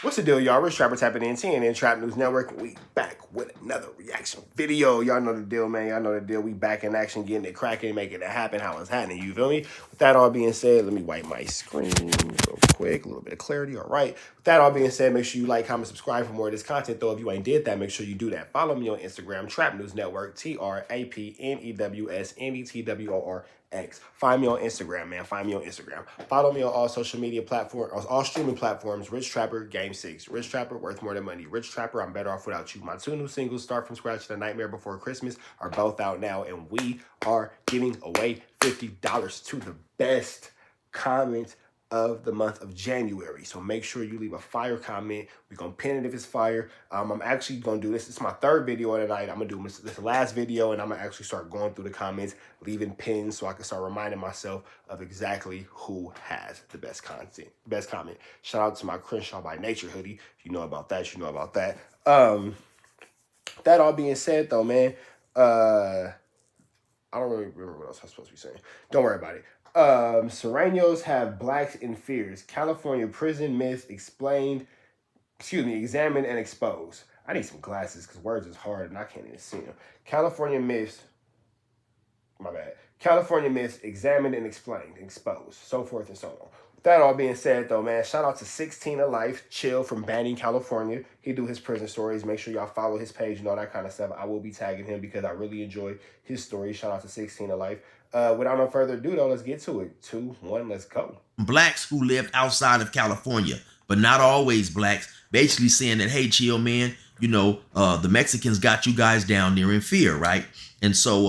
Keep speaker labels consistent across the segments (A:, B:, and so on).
A: What's the deal, y'all? Rich Trapper tapping in, TNN Trap News Network, and we back with another reaction video. Y'all know the deal, man. Y'all know the deal. We back in action, getting it cracking, making it happen, how it's happening, you feel me? With that all being said, let me wipe my screen real quick, a little bit of clarity, all right? With that all being said, make sure you like, comment, subscribe for more of this content, though. If you ain't did that, make sure you do that. Follow me on Instagram, Trap News Network, TRAPNEWSNETWOR. Find me on Instagram, man. Find me on Instagram. Follow me on all social media platforms, all streaming platforms. Rich Trapper, Game 6. Rich Trapper, worth more than money. Rich Trapper, I'm better off without you. My two new singles, Start From Scratch and The Nightmare Before Christmas, are both out now, and we are giving away $50 to the best comment of the month of January. So make sure you leave a fire comment. We're going to pin it if it's fire. I'm actually going to do this. It's my third video of the night. I'm going to do this last video, and I'm going to actually start going through the comments, leaving pins so I can start reminding myself of exactly who has the best content, best comment. Shout out to my Crenshaw by Nature hoodie. If you know about that, you know about that. That all being said, though, man, I don't really remember what else I was supposed to be saying. Don't worry about it. Serranos have blacks in fears. California prison myths examined and exposed. I need some glasses because words is hard and I can't even see them. California myths examined and explained, exposed, so forth and so on. With that all being said, though, man, shout out to 16 of Life, Chill from Banning, California. He do his prison stories. Make sure y'all follow his page and all that kind of stuff. I will be tagging him because I really enjoy his story. Shout out to 16 of Life. Without no further ado, though, let's get to it. 2, 1, let's go.
B: Blacks who lived outside of California, but not always blacks, basically saying that, hey, Chill, man, you know, the Mexicans got you guys down there in fear, right? And so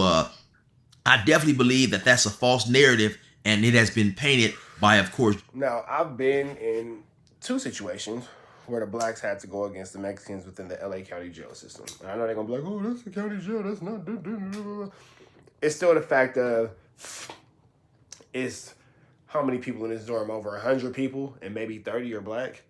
B: I definitely believe that that's a false narrative, and it has been painted by, of course.
A: Now, I've been in 2 situations where the blacks had to go against the Mexicans within the LA County jail system. And I know they're going to be like, oh, that's the county jail, that's not... It's still the fact of, it's how many people in this dorm? Over 100 people, and maybe 30 are black.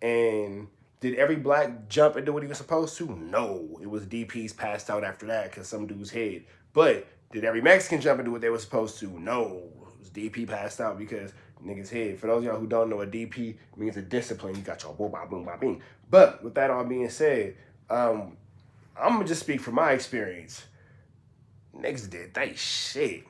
A: And did every black jump and do what he was supposed to? No. It was DPs passed out after that because some dude's head. But did every Mexican jump and do what they were supposed to? No. It was DP passed out because niggas head. For those of y'all who don't know, a DP means a discipline. You got your boom, ba, boom, ba, bing. But with that all being said, I'm going to just speak from my experience. Niggas did they shit.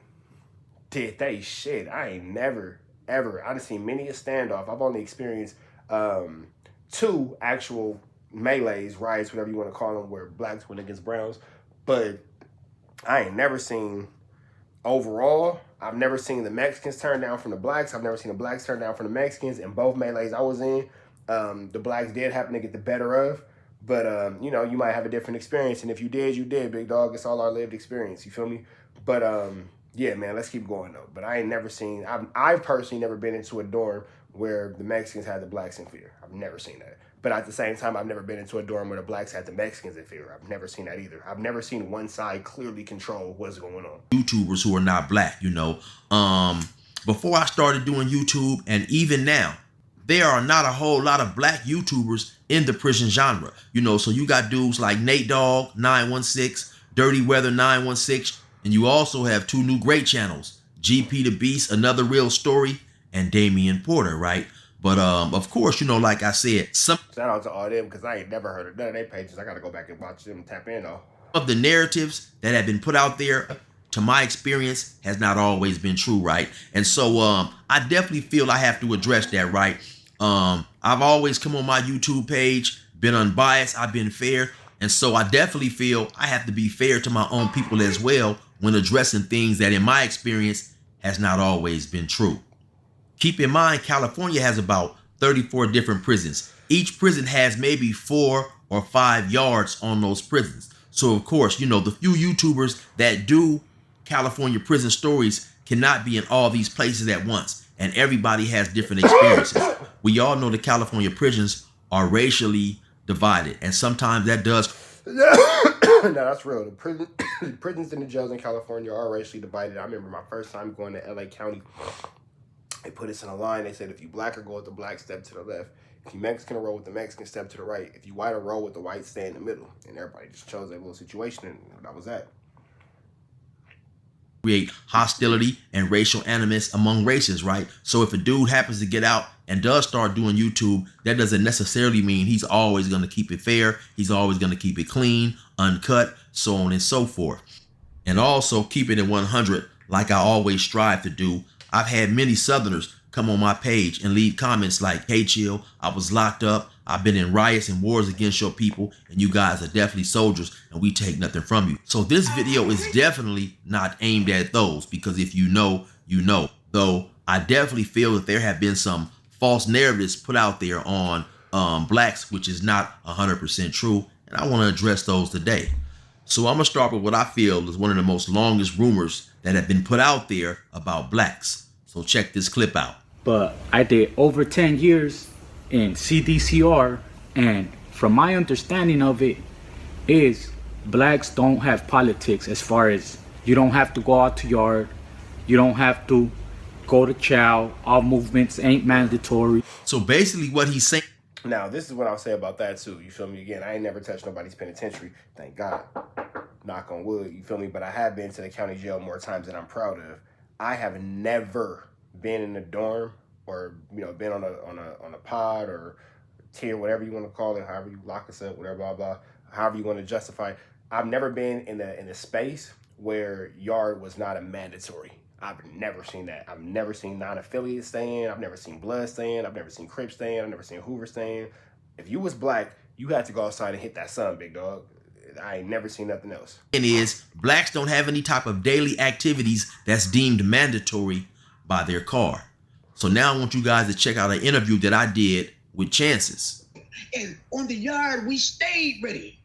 A: I ain't never, ever. I've seen many a standoff. I've only experienced 2 actual melees, riots, whatever you want to call them, where blacks went against browns. But I ain't never seen, overall, I've never seen the Mexicans turn down from the blacks. I've never seen the blacks turn down from the Mexicans. In both melees I was in, the blacks did happen to get the better of. But, you know, you might have a different experience. And if you did, you did, big dog. It's all our lived experience. You feel me? But, yeah, man, let's keep going, though. But I ain't never seen... I've personally never been into a dorm where the Mexicans had the blacks in fear. I've never seen that. But at the same time, I've never been into a dorm where the blacks had the Mexicans in fear. I've never seen that either. I've never seen one side clearly control what's going on.
B: YouTubers who are not black, you know. Before I started doing YouTube, and even now, there are not a whole lot of black YouTubers in the prison genre. You know, so you got dudes like Nate Dogg, 916, Dirty Weather 916, and you also have 2 new great channels, GP the Beast, Another Real Story, and Damian Porter, right? But of course, you know, like I said, some
A: shout out to all them because I ain't never heard of none of their pages. I gotta go back and watch them and tap in though.
B: Of the narratives that have been put out there, to my experience, has not always been true, right? And so I definitely feel I have to address that, right? I've always come on my YouTube page, been unbiased, I've been fair. And so I definitely feel I have to be fair to my own people as well when addressing things that in my experience has not always been true. Keep in mind, California has about 34 different prisons. Each prison has maybe 4 or 5 yards on those prisons. So of course, you know, the few YouTubers that do California prison stories cannot be in all these places at once. And everybody has different experiences. We all know the California prisons are racially divided. And sometimes that does...
A: No, that's real. The prisons and the jails in California are racially divided. I remember my first time going to LA County. They put us in a line. They said, if you black, or go with the black, step to the left. If you Mexican, roll with the Mexican, step to the right. If you white, or roll with the white, stay in the middle. And everybody just chose their little situation, and that was that.
B: create hostility and racial animus among races, right? So if a dude happens to get out and does start doing YouTube, that doesn't necessarily mean he's always going to keep it fair. He's always going to keep it clean, uncut, so on and so forth. And also keep it at 100, like I always strive to do. I've had many Southerners come on my page and leave comments like, "Hey, Chill, I was locked up. I've been in riots and wars against your people, and you guys are definitely soldiers, and we take nothing from you." So this video is definitely not aimed at those, because if you know, you know. Though I definitely feel that there have been some false narratives put out there on blacks, which is not 100% true, and I want to address those today. So I'm gonna start with what I feel is one of the most longest rumors that have been put out there about blacks. So check this clip out.
C: But I did over 10 years in CDCR, and from my understanding of it is blacks don't have politics, as far as you don't have to go out to yard, you don't have to go to chow, all movements ain't mandatory.
B: So basically what he's saying.
A: Now, this is what I'll say about that, too. You feel me? Again, I ain't never touched nobody's penitentiary. Thank God. Knock on wood. You feel me? But I have been to the county jail more times than I'm proud of. I have never been in a dorm or, you know, been on a pod or tier, whatever you want to call it, however you lock us up, whatever, blah, blah, however you want to justify it. I've never been in the space where yard was not a mandatory. I've never seen that. I've never seen non-affiliates staying. I've never seen Blood staying. I've never seen Crips staying. I've never seen Hoover staying. If you was black, you had to go outside and hit that sun, big dog. I ain't never seen nothing else.
B: It is blacks don't have any type of daily activities that's deemed mandatory by their car. So now I want you guys to check out an interview that I did with Chances.
D: And on the yard, we stayed ready.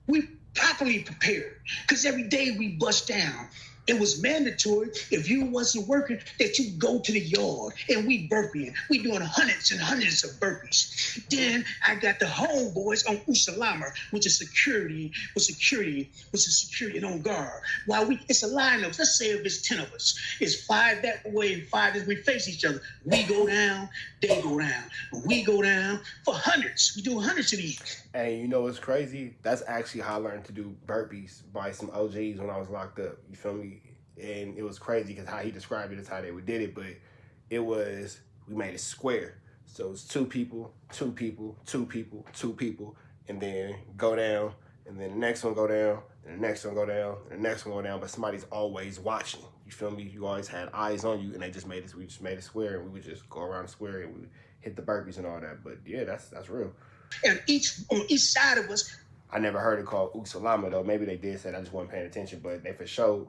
D: We properly prepared, because every day we bust down. It was mandatory, if you wasn't working, that you go to the yard and we burping. We doing hundreds and hundreds of burpees. Then I got the homeboys on Usalama, which is security and on guard. While it's a lineup, let's say if it's 10 of us, it's 5 that way and 5 as we face each other. We go down, they go down. We go down for hundreds. We do hundreds of these.
A: And you know what's crazy? That's actually how I learned to do burpees by some OGs when I was locked up. You feel me? And it was crazy because how he described it is how they did it. But it was, we made it square. So it's 2 people, 2 people, 2 people, 2 people, and then go down, and then the next one go down, and the next one go down, and the next one go down. But somebody's always watching. You feel me? You always had eyes on you, and we just made it square, and we would just go around the square and we would hit the burpees and all that. But yeah, that's real.
D: And on each side of us.
A: I never heard it called Usalama, though. Maybe they did say, I just wasn't paying attention, but they for sure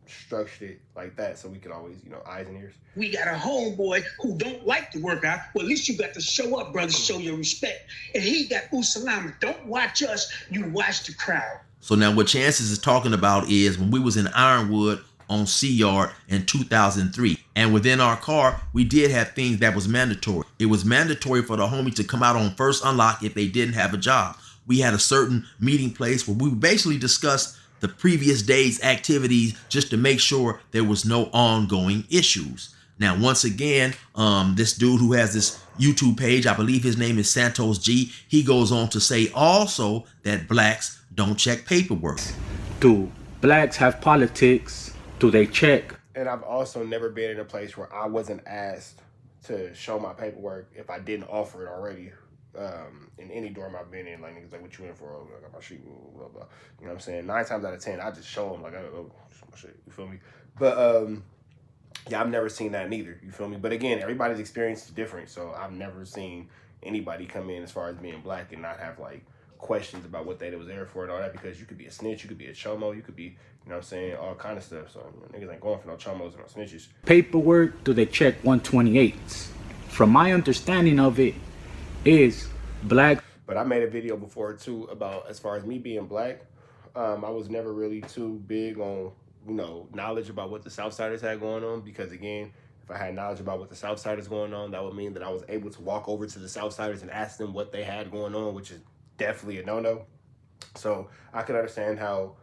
A: structured it like that so we could always, you know, eyes and ears.
D: We got a homeboy who don't like to work out. Well, at least you got to show up, brother, show your respect. And he got Usalama. Don't watch us, you watch the crowd.
B: So now what Chances is talking about is when we was in Ironwood on C Yard in 2003. And within our car, we did have things that was mandatory. It was mandatory for the homie to come out on first unlock if they didn't have a job. We had a certain meeting place where we basically discussed the previous day's activities just to make sure there was no ongoing issues. Now, once again, this dude who has this YouTube page, I believe his name is Santos G, he goes on to say also that blacks don't check paperwork.
C: Do blacks have politics? Do they check?
A: And I've also never been in a place where I wasn't asked to show my paperwork if I didn't offer it already. In any dorm I've been in, like niggas like, what you in for? Oh, I got my sheet, blah, blah. You know what I'm saying? 9 times out of 10, I just show them like, oh, my shit. You feel me? But yeah, I've never seen that neither. You feel me? But again, everybody's experience is different, so I've never seen anybody come in as far as being black and not have like questions about what they was there for and all that, because you could be a snitch, you could be a chomo, you could be, you know what I'm saying, all kind of stuff. So you know, niggas ain't going for no chomos and no snitches.
C: Paperwork, do they check 128s? From my understanding of it is black.
A: But I made a video before too about, as far as me being black, I was never really too big on, you know, knowledge about what the Southsiders had going on, because again, if I had knowledge about what the Southsiders going on, that would mean that I was able to walk over to the Southsiders and ask them what they had going on, which is definitely a no-no. So I can understand how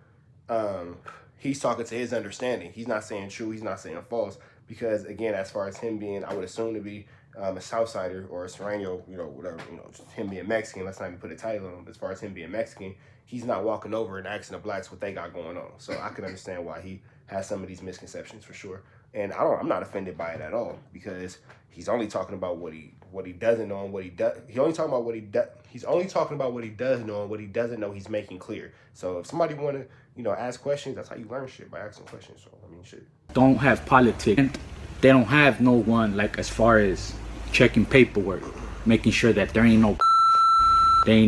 A: he's talking to his understanding. He's not saying true, he's not saying false, because again, as far as him being, I would assume to be a Southsider or a Serrano, you know, whatever, you know, just him being Mexican, let's not even put a title on him. As far as him being Mexican, he's not walking over and asking the blacks what they got going on. So I can understand why he has some of these misconceptions for sure. And I'm not offended by it at all, because he's only talking about what he doesn't know and what he does. He's only talking about what he does. He's only talking about what he does know, and what he doesn't know he's making clear. So if somebody want to, ask questions, that's how you learn shit, by asking questions. So I mean, shit.
C: Don't have politics. And they don't have no one, like, as far as checking paperwork, making sure that there ain't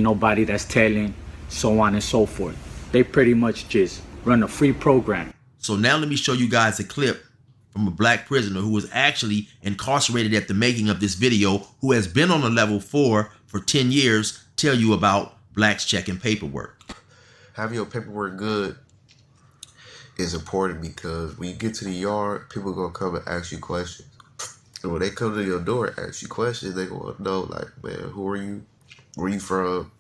C: nobody that's telling, so on and so forth. They pretty much just run a free program.
B: So now let me show you guys a clip from a black prisoner who was actually incarcerated at the making of this video, who has been on a level 4 for 10 years, tell you about blacks checking paperwork.
E: Having your paperwork good is important, because when you get to the yard, people gonna come and ask you questions. And when they come to your door and ask you questions, they gonna know, like, man, who are you? Where you from?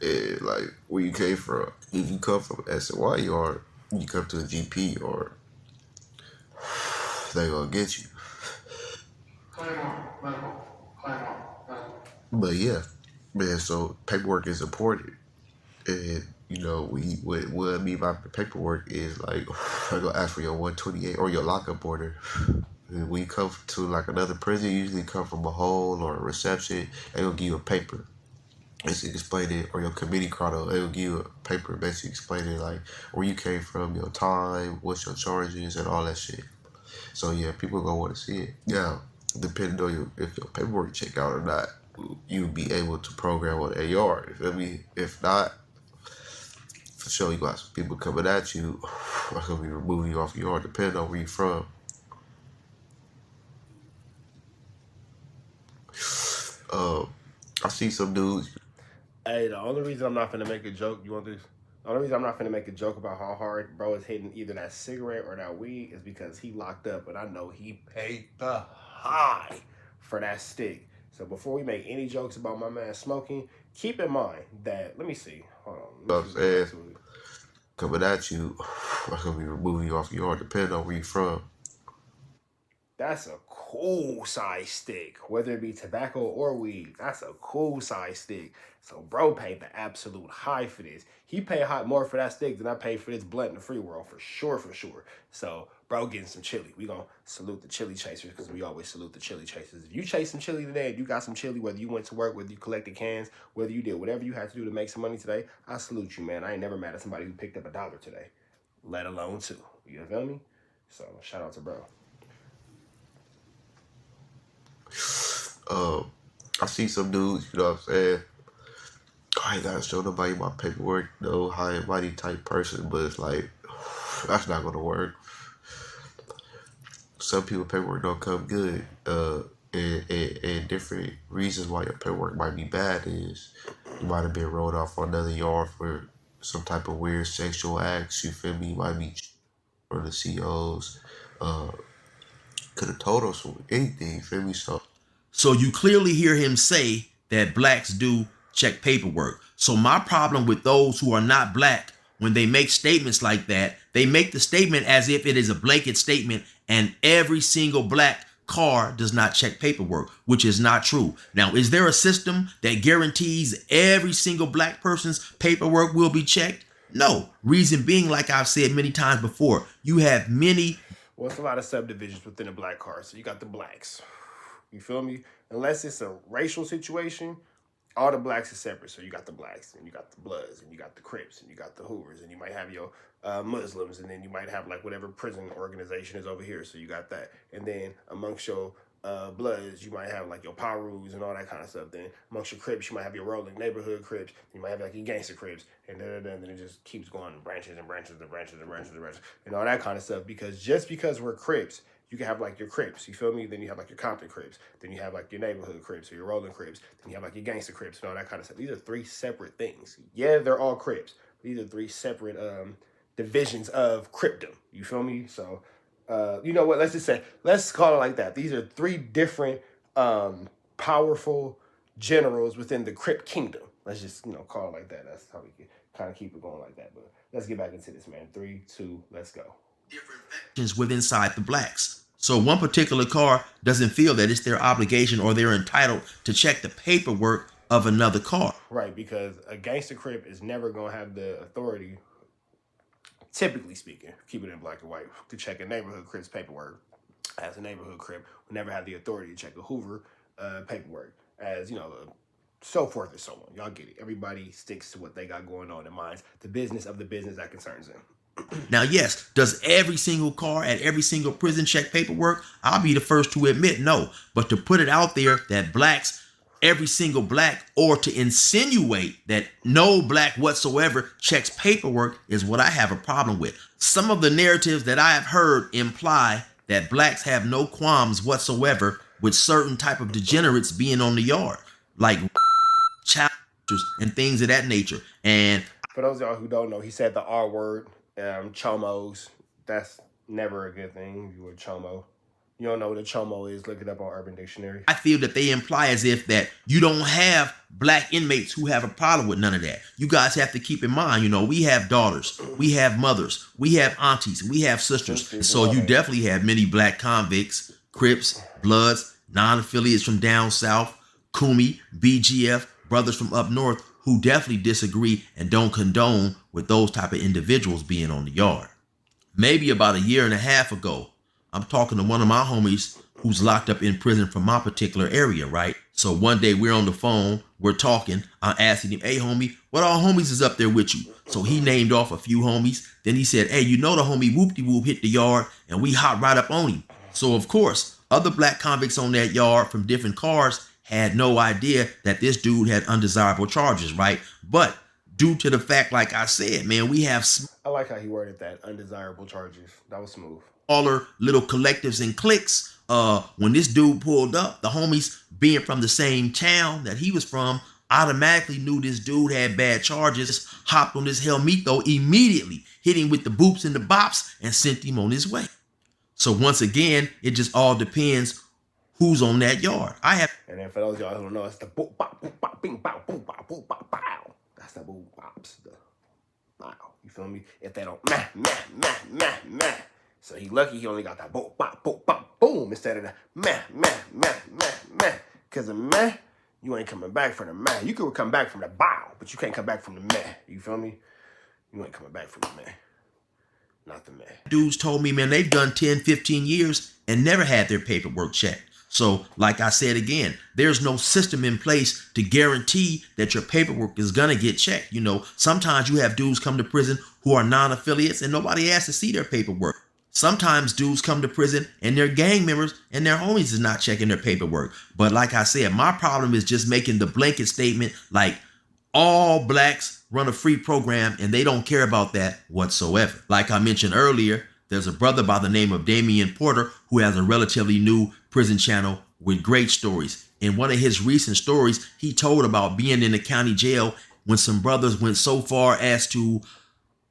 E: And, like, where you came from. If you come from SNY yard, you come to a GP yard, they gonna get you. But yeah, man, so paperwork is important. And, what I mean by paperwork is, like, I'm gonna ask for your 128 or your lockup order. And when you come to, like, another prison, you usually come from a hole or a reception, they gonna give you a paper. Basically explaining, or your committee card, they will give you a paper basically explaining, like, where you came from, your time, what's your charges, and all that shit. So yeah, people gonna want to see it. Now, depending on if your paperwork check out or not, you'll be able to program on AR. You feel me? If not, for sure, you got some people coming at you. I'm gonna be removing you off your yard, depending on where you're from. I see some dudes.
A: Hey, the only reason I'm not finna make a joke, you want this? The only reason I'm not finna make a joke about how hard bro is hitting either that cigarette or that weed is because he locked up, and I know he paid the high for that stick. So before we make any jokes about my man smoking, keep in mind that, let me see. Hold on.
E: I'm saying, coming at you, I'm gonna be removing you off your yard, depending on where you're from.
A: That's a cool size stick, whether it be tobacco or weed. That's a cool size stick. So bro paid the absolute high for this. He paid more for that stick than I paid for this blunt in the free world, for sure, for sure. So bro getting some chili. We gonna salute the chili chasers, because we always salute the chili chasers. If you chase some chili today, and you got some chili, whether you went to work, whether you collected cans, whether you did whatever you had to do to make some money today, I salute you, man. I ain't never mad at somebody who picked up $1 today, let alone 2. You feel me? So shout out to bro.
E: I see some dudes, you know what I'm saying? I ain't gotta show nobody my paperwork, no high and mighty type person, but it's like, that's not gonna work. Some people paperwork don't come good, and different reasons why your paperwork might be bad is you might have been rolled off on another yard for some type of weird sexual acts, you feel me? You might be for the COs, could have told us anything, you feel me?
B: So you clearly hear him say that blacks do check paperwork. So my problem with those who are not black, when they make statements like that, they make the statement as if it is a blanket statement and every single black car does not check paperwork, which is not true. Now, is there a system that guarantees every single black person's paperwork will be checked? No. Reason being, like I've said many times before, you have many.
A: Well, it's a lot of subdivisions within the black car. So you got the blacks. You feel me? Unless it's a racial situation, all the blacks are separate. So you got the blacks, and you got the Bloods, and you got the Crips, and you got the Hoovers, and you might have your Muslims, and then you might have like whatever prison organization is over here. So you got that. And then amongst your Bloods, you might have like your Pirus and all that kind of stuff. Then amongst your Crips, you might have your rolling neighborhood Crips. You might have like your gangster Crips, and then it just keeps going, branches and branches and branches and branches and branches, and all that kind of stuff. Because just because we're Crips, you can have like your Crips, you feel me? Then you have like your Compton Crips. Then you have like your neighborhood Crips or your rolling Crips. Then you have like your gangster Crips and all that kind of stuff. These are 3 separate things. Yeah, they're all Crips. These are 3 separate divisions of Cripdom. You feel me? So, you know what? Let's call it like that. These are 3 different powerful generals within the Crip kingdom. Let's just, call it like that. That's how we can kind of keep it going like that. But let's get back into this, man. 3, 2, let's go.
B: Different factions within inside the blacks. So one particular car doesn't feel that it's their obligation or they're entitled to check the paperwork of another car.
A: Right, because a gangster Crip is never going to have the authority typically speaking, keep it in black and white, to check a neighborhood Crip's paperwork. As a neighborhood Crip, we never have the authority to check a Hoover paperwork. As, so forth and so on. Y'all get it. Everybody sticks to what they got going on in minds. The business of the business that concerns them.
B: Now, yes, does every single car at every single prison check paperwork? I'll be the first to admit no. But to put it out there that blacks, every single black, or to insinuate that no black whatsoever checks paperwork is what I have a problem with. Some of the narratives that I have heard imply that blacks have no qualms whatsoever with certain type of degenerates being on the yard, like child and things of that nature. And
A: for those of y'all who don't know, he said the R word, chomos. That's never a good thing. You were chomo. You don't know what a chomo is, look it up on Urban Dictionary.
B: I feel that they imply as if that you don't have black inmates who have a problem with none of that. You guys have to keep in mind, we have daughters, we have mothers, we have aunties, we have sisters. So you definitely have many black convicts, Crips, Bloods, non-affiliates from down south, Kumi, BGF, brothers from up north who definitely disagree and don't condone with those type of individuals being on the yard. Maybe about a year and a half ago, I'm talking to one of my homies who's locked up in prison from my particular area, right? So one day we're on the phone, we're talking, I'm asking him, hey homie, what all homies is up there with you? So he named off a few homies. Then he said, hey, the homie Whoop-de-Whoop hit the yard and we hopped right up on him. So of course, other black convicts on that yard from different cars had no idea that this dude had undesirable charges, right? But due to the fact, like I said, man, we have
A: I like how he worded that, undesirable charges. That was smooth.
B: Smaller little collectives and cliques. When this dude pulled up, the homies being from the same town that he was from automatically knew this dude had bad charges, hopped on this Helmito immediately, hit him with the boops and the bops and sent him on his way. So once again, it just all depends who's on that yard.
A: And then for those of y'all who don't know, it's the boop bop boop bop bing bow boop bop boop bop bow. That's the boop bops. The wow. You feel me? If they don't meh. So he lucky he only got that boop bop boom instead of the meh. Cause the meh, you ain't coming back from the meh. You could come back from the bow, but you can't come back from the meh. You feel me? You ain't coming back from the meh. Not the meh.
B: Dudes told me, man, they've done 10, 15 years and never had their paperwork checked. So like I said again, there's no system in place to guarantee that your paperwork is going to get checked. Sometimes you have dudes come to prison who are non-affiliates and nobody asks to see their paperwork. Sometimes dudes come to prison and their gang members and their homies is not checking their paperwork. But like I said, my problem is just making the blanket statement like all blacks run a free program and they don't care about that whatsoever. Like I mentioned earlier, there's a brother by the name of Damian Porter who has a relatively new prison channel with great stories. In one of his recent stories, he told about being in the county jail when some brothers went so far as to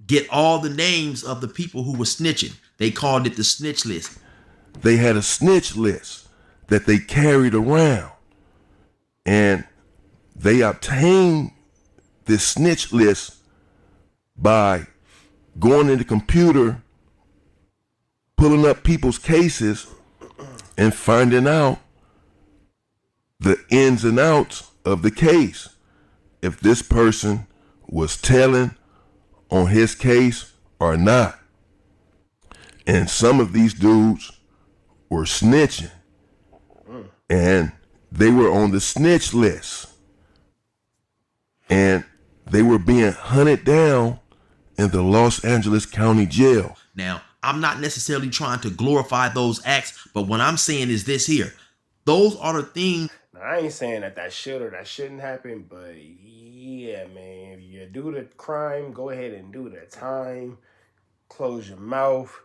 B: get all the names of the people who were snitching. They called it the snitch list.
F: They had a snitch list that they carried around, and they obtained this snitch list by going in the computer, pulling up people's cases, and finding out the ins and outs of the case. If this person was telling on his case or not. And some of these dudes were snitching. And they were on the snitch list. And they were being hunted down in the Los Angeles County Jail.
B: Now, I'm not necessarily trying to glorify those acts, but what I'm saying is this here. Those are the things.
A: Now, I ain't saying that should or that shouldn't happen, but yeah, man, if you do the crime, go ahead and do the time. Close your mouth.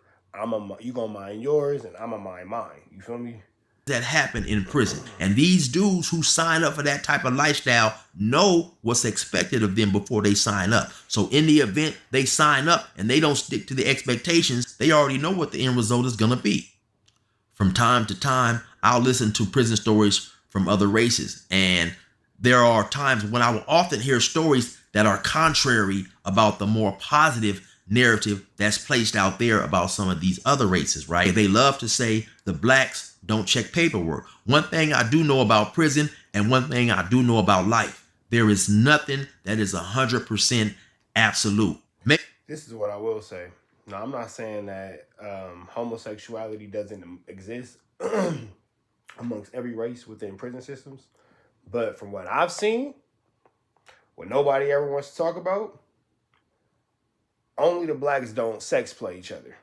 A: You gonna mind yours, and I'ma mind mine. You feel me?
B: That happen in prison. And these dudes who sign up for that type of lifestyle know what's expected of them before they sign up. So in the event they sign up and they don't stick to the expectations, they already know what the end result is gonna be. From time to time, I'll listen to prison stories from other races. And there are times when I will often hear stories that are contrary about the more positive narrative that's placed out there about some of these other races, right? They love to say the blacks don't check paperwork. One thing I do know about prison and one thing I do know about life, there is nothing that is 100% absolute.
A: This is what I will say. No, I'm not saying that homosexuality doesn't exist amongst every race within prison systems. But from what I've seen, what nobody ever wants to talk about, only the blacks don't sex play each other.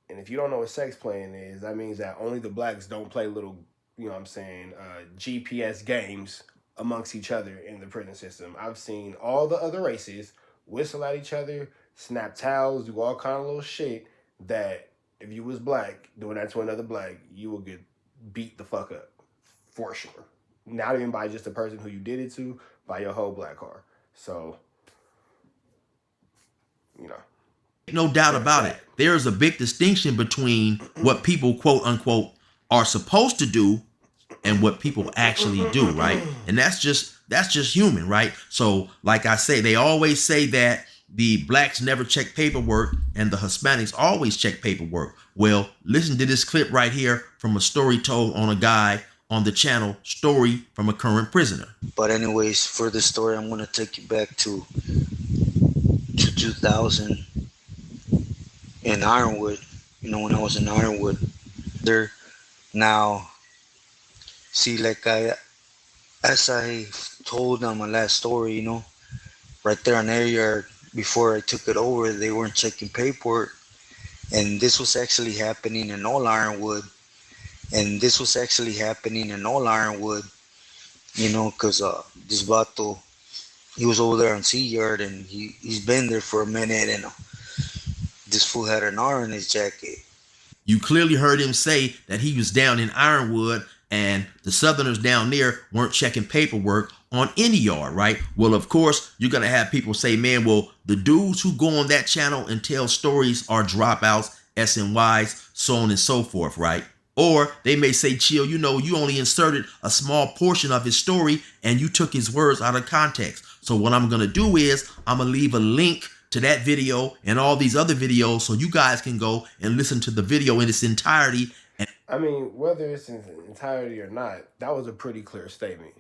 A: And if you don't know what sex playing is, that means that only the blacks don't play little, you know what I'm saying, GPS games amongst each other in the prison system. I've seen all the other races whistle at each other, snap towels, do all kind of little shit that if you was black doing that to another black, you would get beat the fuck up for sure. Not even by just the person who you did it to, by your whole black car. So, you know.
B: No doubt about it. There is a big distinction between what people, quote unquote, are supposed to do and what people actually do, right? And that's just human, right? So, like I say, they always say that the blacks never check paperwork and the Hispanics always check paperwork. Well, listen to this clip right here from a story told on a guy on the channel, Story from a Current Prisoner.
G: But anyways, for this story, I'm going to take you back to 2000 in Ironwood. You know, when I was in Ironwood there. Now, see, like as I told on my last story, you know, right there on Air Yard, before I took it over, they weren't checking paperwork. And this was actually happening in all Ironwood. You know, because this vato, he was over there on Sea Yard, and he's been there for a minute, and this fool had an R in his jacket.
B: You clearly heard him say that he was down in Ironwood and the Southerners down there weren't checking paperwork on any yard, right? Well, of course, you're going to have people say, man, well, the dudes who go on that channel and tell stories are dropouts, SNYs, so on and so forth, right? Or they may say, chill, you know, you only inserted a small portion of his story and you took his words out of context. So what I'm going to do is I'm going to leave a link to that video and all these other videos so you guys can go and listen to the video in its entirety. And
A: I mean, whether it's in entirety or not, that was a pretty clear statement.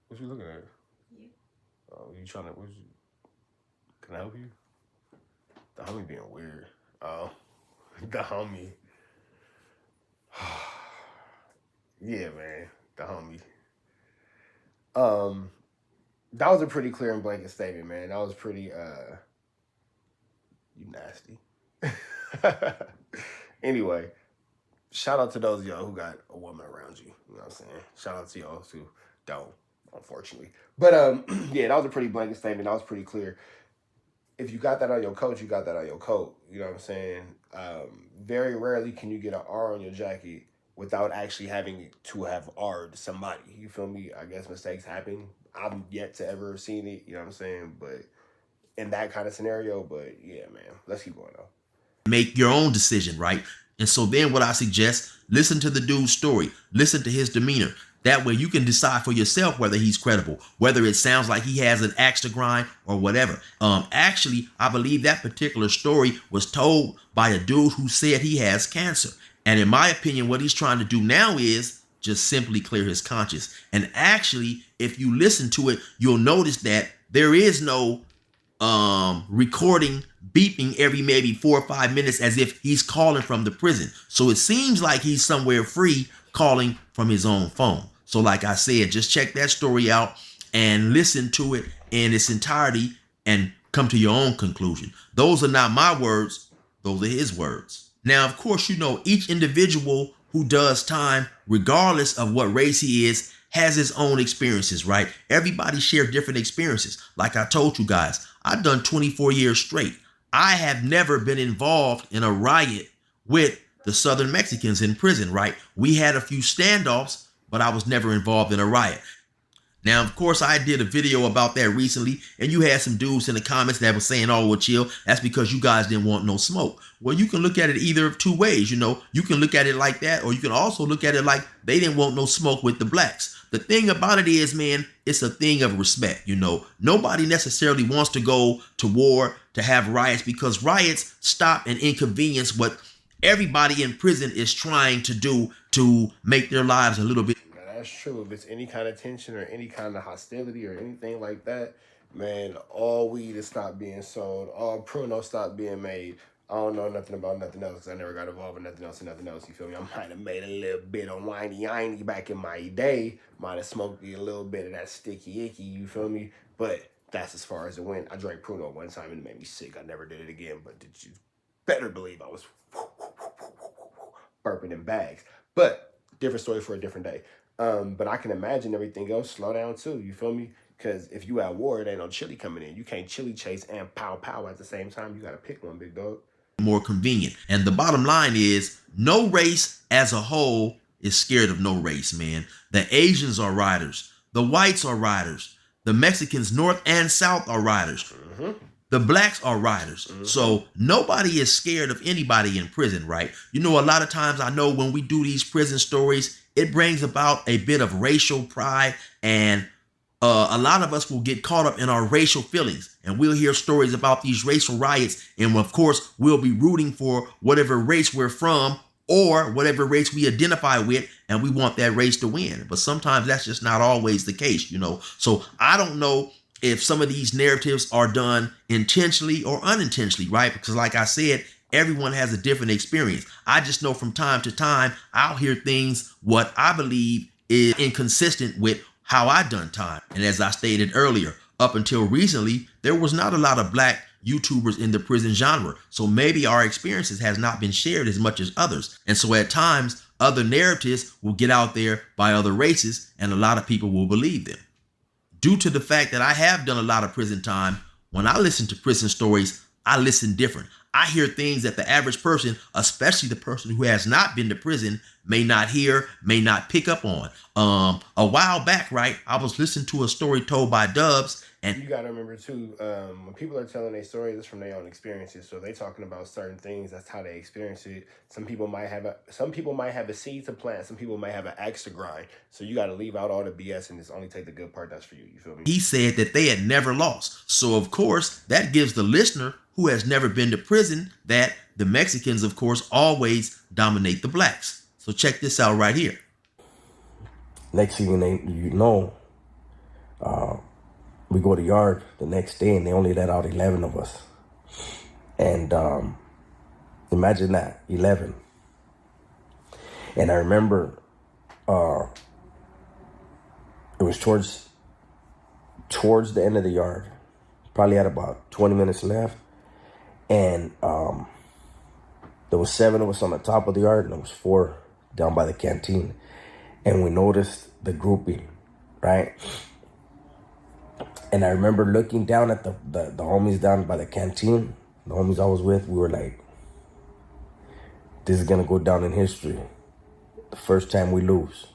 A: What you looking at? You. Oh, you trying to, can I help you? The homie being weird. Oh, the homie. Yeah, man, the homie. That was a pretty clear and blanket statement, man. That was pretty, you nasty. Anyway, shout out to those of y'all who got a woman around you. You know what I'm saying? Shout out to y'all who don't, unfortunately. But, yeah, that was a pretty blanket statement. That was pretty clear. If you got that on your coat, you got that on your coat. You know what I'm saying? Very rarely can you get an R on your jacket without actually having to have R'd somebody. You feel me? I guess mistakes happen. I'm yet to ever have seen it, you know what I'm saying? But in that kind of scenario, but yeah, man, let's keep going though.
B: Make your own decision, right? And so then what I suggest, listen to the dude's story, listen to his demeanor. That way you can decide for yourself whether he's credible, whether it sounds like he has an axe to grind or whatever. Actually, I believe that particular story was told by a dude who said he has cancer. And in my opinion, what he's trying to do now is just simply clear his conscience. And actually, if you listen to it, you'll notice that there is no recording beeping every maybe 4 or 5 minutes as if he's calling from the prison. So it seems like he's somewhere free calling from his own phone. So like I said, just check that story out and listen to it in its entirety and come to your own conclusion. Those are not my words. Those are his words. Now, of course, you know, each individual who does time, regardless of what race he is, has his own experiences, right? Everybody share different experiences. Like I told you guys, I've done 24 years straight. I have never been involved in a riot with the Southern Mexicans in prison, right? We had a few standoffs, but I was never involved in a riot. Now, of course, I did a video about that recently, and you had some dudes in the comments that were saying, oh, well, chill, that's because you guys didn't want no smoke. Well, you can look at it either of two ways, you know. You can look at it like that, or you can also look at it like they didn't want no smoke with the blacks. The thing about it is, man, it's a thing of respect, you know. Nobody necessarily wants to go to war, to have riots, because riots stop and inconvenience what everybody in prison is trying to do to make their lives a little bit.
A: Now, That's true. If it's any kind of tension or any kind of hostility or anything like that, man, all weed has stopped being sold. All Pruno stopped being made. I don't know nothing about nothing else because I never got involved in nothing else and nothing else. You feel me? I might have made a little bit of whiny back in my day. Might have smoked a little bit of that sticky icky. You feel me? But that's as far as it went. I drank Pruno one time and it made me sick. I never did it again. But did you better believe I was burping in bags? But different story for a different day. But I can imagine everything else slow down too. You feel me? Because if you at war, it ain't no chili coming in. You can't chili chase and pow pow at the same time. You got to pick one, big dog.
B: More convenient. And the bottom line is no race as a whole is scared of no race, man. The Asians are riders. The whites are riders. The Mexicans, north and south, are riders.
A: Mm-hmm.
B: The blacks are riders. Mm-hmm. So nobody is scared of anybody in prison, right? You know, a lot of times I know when we do these prison stories, it brings about a bit of racial pride, and a lot of us will get caught up in our racial feelings, and we'll hear stories about these racial riots. And of course, we'll be rooting for whatever race we're from or whatever race we identify with, and we want that race to win. But sometimes that's just not always the case, you know? So I don't know if some of these narratives are done intentionally or unintentionally, right? Because like I said, everyone has a different experience. I just know from time to time, I'll hear things what I believe is inconsistent with how I done time. And as I stated earlier, up until recently, there was not a lot of black YouTubers in the prison genre. So maybe our experiences has not been shared as much as others. And so at times, other narratives will get out there by other races, and a lot of people will believe them. Due to the fact that I have done a lot of prison time, when I listen to prison stories, I listen different. I hear things that the average person, especially the person who has not been to prison, may not hear, may not pick up on. A while back, right, I was listening to a story told by Dubs, and
A: you gotta remember too, when people are telling their stories, it's from their own experiences. So they talking about certain things. That's how they experience it. Some people might have a seed to plant. Some people might have an axe to grind. So you gotta leave out all the BS and just only take the good part that's for you. You feel me?
B: He said that they had never lost. So of course, that gives the listener who has never been to prison that the Mexicans, of course, always dominate the blacks. So check this out right here.
H: Next thing you know, we go to yard the next day and they only let out 11 of us. And imagine that, 11. And I remember it was towards the end of the yard, probably had about 20 minutes left. And there was 7 of us on the top of the yard and there was 4 down by the canteen. And we noticed the grouping, right? And I remember looking down at the homies down by the canteen, the homies I was with, we were like, this is gonna go down in history. The first time we lose.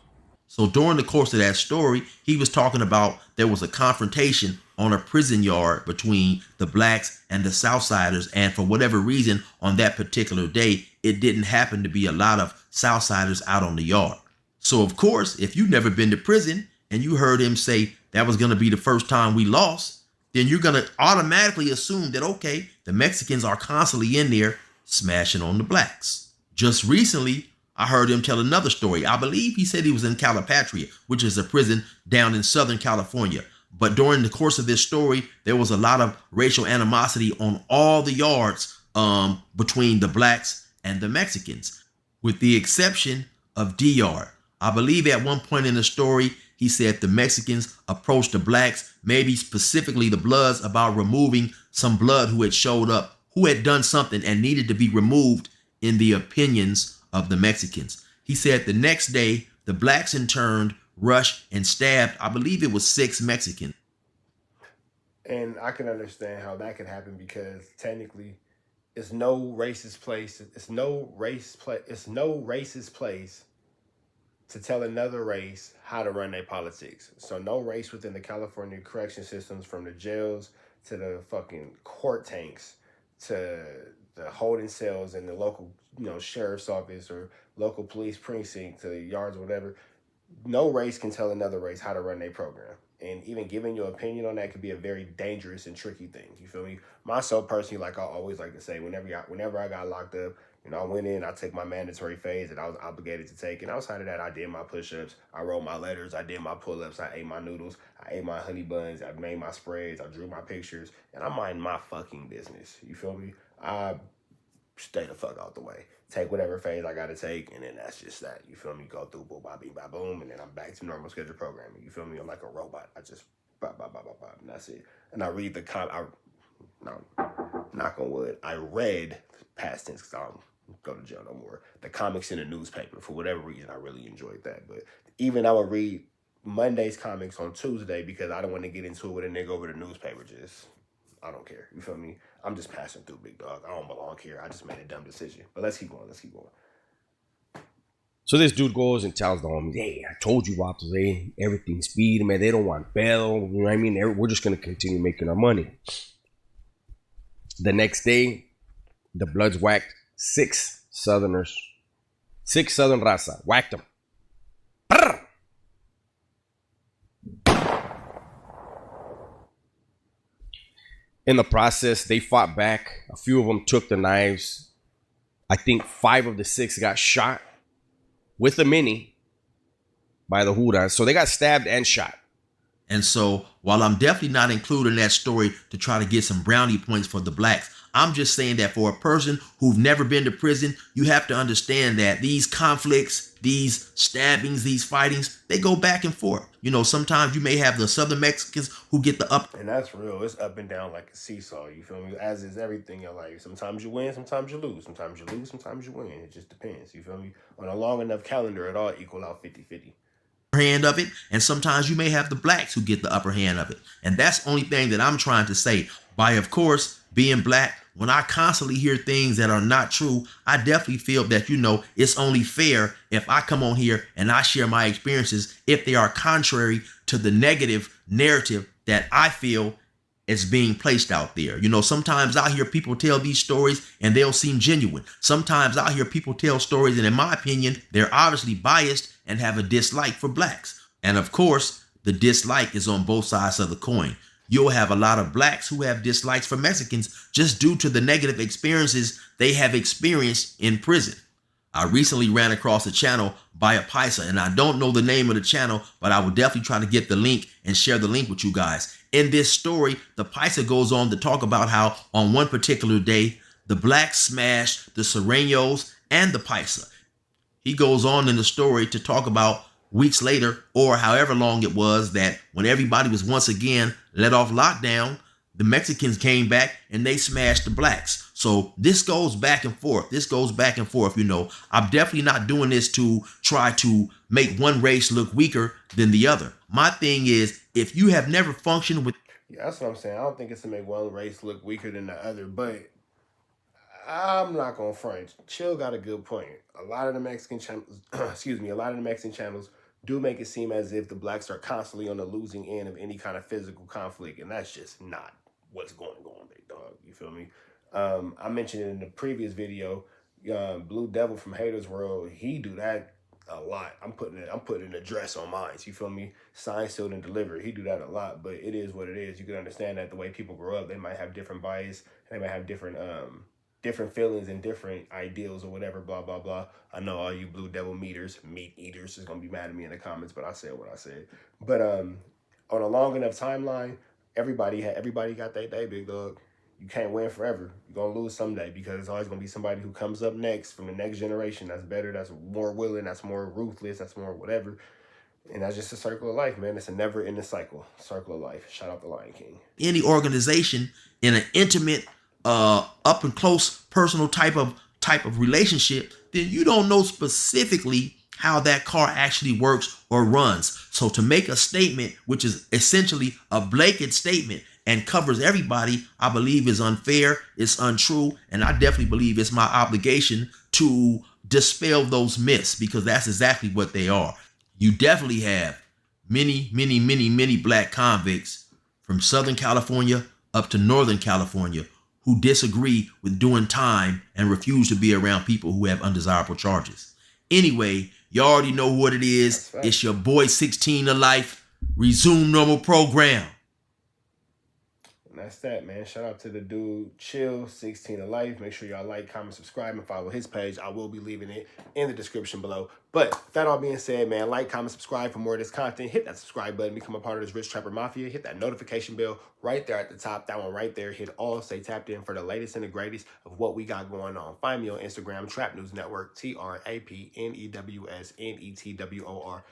B: So during the course of that story, he was talking about there was a confrontation on a prison yard between the blacks and the Southsiders. And for whatever reason, on that particular day, it didn't happen to be a lot of Southsiders out on the yard. So of course, if you've never been to prison and you heard him say that was going to be the first time we lost, then you're going to automatically assume that, okay, the Mexicans are constantly in there smashing on the blacks. Just recently, I heard him tell another story. I believe he said he was in Calipatria, which is a prison down in Southern California. But during the course of this story, there was a lot of racial animosity on all the yards between the blacks and the Mexicans, with the exception of D Yard. I believe at one point in the story, he said the Mexicans approached the blacks, maybe specifically the Bloods, about removing some blood who had showed up, who had done something and needed to be removed in the opinions of the Mexicans. He said the next day, the blacks in turn rushed and stabbed, I believe it was 6 Mexicans.
A: And I can understand how that could happen because technically it's no racist place. It's no racist place to tell another race how to run their politics. So no race within the California correction systems, from the jails to the fucking court tanks to the holding cells in the local, sheriff's office or local police precinct to the yards or whatever. No race can tell another race how to run their program. And even giving your opinion on that could be a very dangerous and tricky thing. You feel me? Myself personally, like I always like to say, whenever I got locked up, You know, I went in, I took my mandatory phase that I was obligated to take. And outside of that, I did my push-ups, I wrote my letters, I did my pull-ups, I ate my noodles, I ate my honey buns, I made my sprays, I drew my pictures, and I mind my fucking business. You feel me? I stay the fuck out the way. Take whatever phase I gotta take, and then that's just that. You feel me? Go through boom, bop, beam, bop, boom, and then I'm back to normal schedule programming. You feel me? I'm like a robot. I just bop, bop, bop, bop, bop, and that's it. And I read the knock on wood, I read past tense because I don't go to jail no more. The comics in the newspaper. For whatever reason, I really enjoyed that. But even I would read Monday's comics on Tuesday because I don't want to get into it with a nigga over the newspaper. Just, I don't care. You feel me? I'm just passing through, big dog. I don't belong here. I just made a dumb decision. But let's keep going.
I: So this dude goes and tells the homies, hey, I told you, Vatos, hey, everything's speed, man. They don't want pedo. You know what I mean? We're just going to continue making our money. The next day, the Bloods whacked 6 Southerners. 6 Southern raza. Whacked them. Brrr! In the process, they fought back. A few of them took the knives. I think 5 of the 6 got shot with a mini by the Huras. So they got stabbed and shot.
B: And so while I'm definitely not including that story to try to get some brownie points for the blacks, I'm just saying that for a person who've never been to prison, you have to understand that these conflicts, these stabbings, these fightings, they go back and forth. You know, sometimes you may have the Southern Mexicans who get the up.
A: And that's real. It's up and down like a seesaw. You feel me? As is everything in your life. Sometimes you win, sometimes you lose. Sometimes you lose, sometimes you win. It just depends. You feel me? On a long enough calendar, it all equal out 50-50.
B: Hand of it, and sometimes you may have the blacks who get the upper hand of it. And that's the only thing that I'm trying to say. By, of course, being black, when I constantly hear things that are not true, I definitely feel that, you know, it's only fair if I come on here and I share my experiences if they are contrary to the negative narrative that I feel is being placed out there. You know, sometimes I hear people tell these stories and they'll seem genuine. Sometimes I hear people tell stories and in my opinion, they're obviously biased and have a dislike for blacks. And of course, the dislike is on both sides of the coin. You'll have a lot of blacks who have dislikes for Mexicans just due to the negative experiences they have experienced in prison. I recently ran across a channel by a Paisa, and I don't know the name of the channel, but I will definitely try to get the link and share the link with you guys. In this story, the Paisa goes on to talk about how on one particular day, the blacks smashed the Sureños and the Paisa. He goes on in the story to talk about weeks later, or however long it was, that when everybody was once again let off lockdown, the Mexicans came back and they smashed the blacks. So this goes back and forth. You know, I'm definitely not doing this to try to make one race look weaker than the other. My thing is, if you have never functioned with...
A: Yeah, that's what I'm saying. I don't think it's to make one race look weaker than the other, but I'm not going to front. Chill got a good point. A lot of the Mexican channels, a lot of the Mexican channels do make it seem as if the blacks are constantly on the losing end of any kind of physical conflict, and that's just not what's going on, big dog. You feel me? I mentioned it in the previous video. Blue Devil from Haters World, he do that a lot. I'm putting an address on mine. You feel me? Signed, sealed, and delivered. He do that a lot, but it is what it is. You can understand that the way people grow up, they might have different bias. They might have different feelings and different ideals or whatever, blah, blah, blah. I know all you Blue Devil meat eaters is going to be mad at me in the comments, but I said what I said. But on a long enough timeline, everybody got their day, big dog. You can't win forever. You're going to lose someday because there's always going to be somebody who comes up next from the next generation that's better, that's more willing, that's more ruthless, that's more whatever. And that's just a circle of life, man. It's a never-ending circle of life. Shout out the Lion King.
B: Any organization in an intimate, up and close, personal type of relationship, then you don't know specifically how that car actually works or runs. So to make a statement, which is essentially a blanket statement and covers everybody, I believe is unfair, it's untrue, and I definitely believe it's my obligation to dispel those myths because that's exactly what they are. You definitely have many, many, many, many black convicts from Southern California up to Northern California who disagree with doing time and refuse to be around people who have undesirable charges. Anyway, you already know what it is. It's your boy 16 to Life. Resume normal program.
A: And that's that, man. Shout out to the dude Chill 16 of Life. Make sure y'all like, comment, subscribe, and follow his page. I will be leaving it in the description below. But with that all being said, man, like, comment, subscribe for more of this content. Hit that subscribe button, become a part of this Rich Trapper Mafia. Hit that notification bell right there at the top. That one right there. Hit all. Stay tapped in for the latest and the greatest of what we got going on. Find me on Instagram, Trap News Network, TRAPNEWSNETWORX.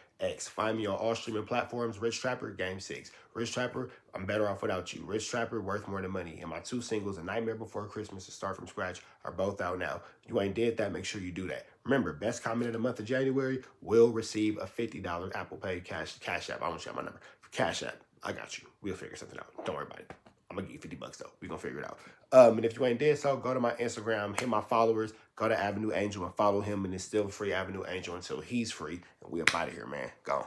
A: Find me on all streaming platforms, Rich Trapper, Game 6. Rich Trapper, I'm better off without you. Rich Trapper, worth more than money. And my 2 singles, A Nightmare Before Christmas and Start From Scratch, are both out now. If you ain't did that, make sure you do that. Remember, best comment of the month of January will receive a $50 Apple Pay Cash App. I won't share my number. For Cash App, I got you. We'll figure something out. Don't worry about it. I'm going to give you $50 though. We're going to figure it out. And if you ain't did so, go to my Instagram, hit my followers, go to Avenue Angel and follow him. And it's still free Avenue Angel until he's free. And we up out of here, man. Go.